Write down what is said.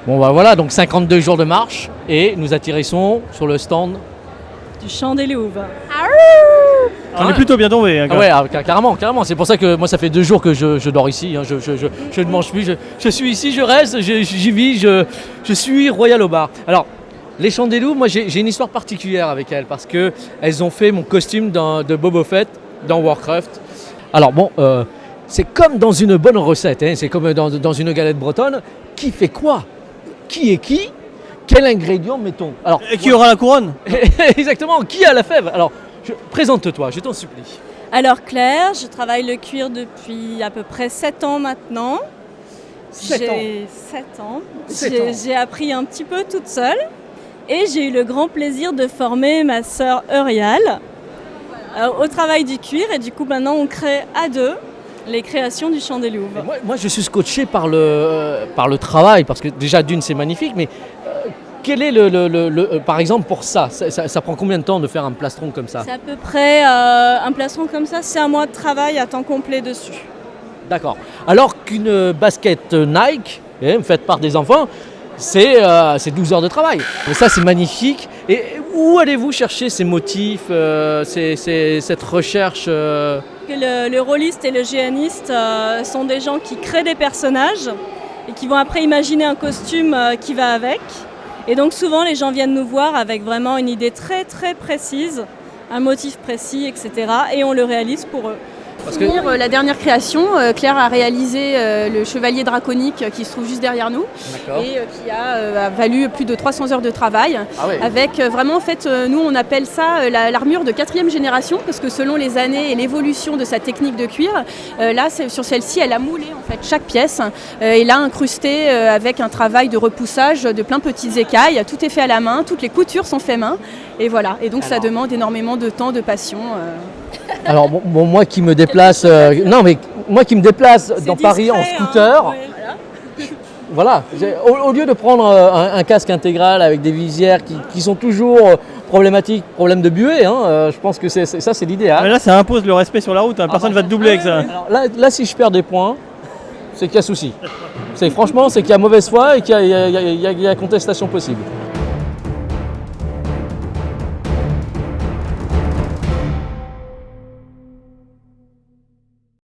Bon bah voilà, donc 52 jours de marche et nous atterrissons sur le stand. Du Champ des Louves. On est plutôt bien tombé. Hein, Ah ouais, carrément. C'est pour ça que moi ça fait 2 jours que je dors ici. Hein. Je ne mange plus. Je suis ici, je reste, j'y vis, je suis royal au bar. Alors, les Champs des Loups, moi j'ai une histoire particulière avec elles parce que elles ont fait mon costume de Boba Fett dans Warcraft. Alors bon, c'est comme dans une bonne recette, hein. C'est comme dans une galette bretonne. Qui fait quoi? Qui est qui? Quel ingrédient mettons? Alors, Et qui aura la couronne? exactement, qui a la fève? Alors, présente-toi, je t'en supplie. Alors Claire, je travaille le cuir depuis à peu près 7 ans maintenant. 7 ans. J'ai 7 ans. 7 J'ai- ans. J'ai appris un petit peu toute seule. Et j'ai eu le grand plaisir de former ma sœur Eurial au travail du cuir. Et du coup, maintenant, on crée à deux les créations du Champ des Louves. Moi, je suis scotché par le travail, parce que déjà d'une c'est magnifique, mais quel est par exemple pour ça prend combien de temps de faire un plastron comme ça? C'est à peu près un plastron comme ça, c'est un mois de travail à temps complet dessus. D'accord. Alors qu'une basket Nike, faite par des enfants, c'est 12 heures de travail. Mais ça c'est magnifique. Et où allez-vous chercher ces motifs, cette recherche Le rôliste et le géaniste sont des gens qui créent des personnages et qui vont après imaginer un costume qui va avec. Et donc souvent les gens viennent nous voir avec vraiment une idée très très précise, un motif précis, etc. Et on le réalise pour eux. Parce que Pour la dernière création, Claire a réalisé le chevalier draconique qui se trouve juste derrière nous D'accord. et qui a valu plus de 300 heures de travail. Ah ouais. Avec vraiment, en fait, nous on appelle ça l'armure de 4e génération parce que selon les années et l'évolution de sa technique de cuir, sur celle-ci, elle a moulé en fait chaque pièce et l'a incrustée avec un travail de repoussage de plein de petites écailles. Tout est fait à la main, toutes les coutures sont faites main et voilà. Et donc ça demande énormément de temps, de passion. Alors bon, moi qui me déplace, moi qui me déplace dans Paris en scooter. Hein, ouais. Voilà, au lieu de prendre un casque intégral avec des visières qui sont toujours problématiques, problème de buée, je pense que ça c'est l'idéal. Là, ça impose le respect sur la route. Hein. Personne ne va te doubler avec ça. Alors là, si je perds des points, c'est qu'il y a souci. Franchement, c'est qu'il y a mauvaise foi et qu'il y a contestation possible.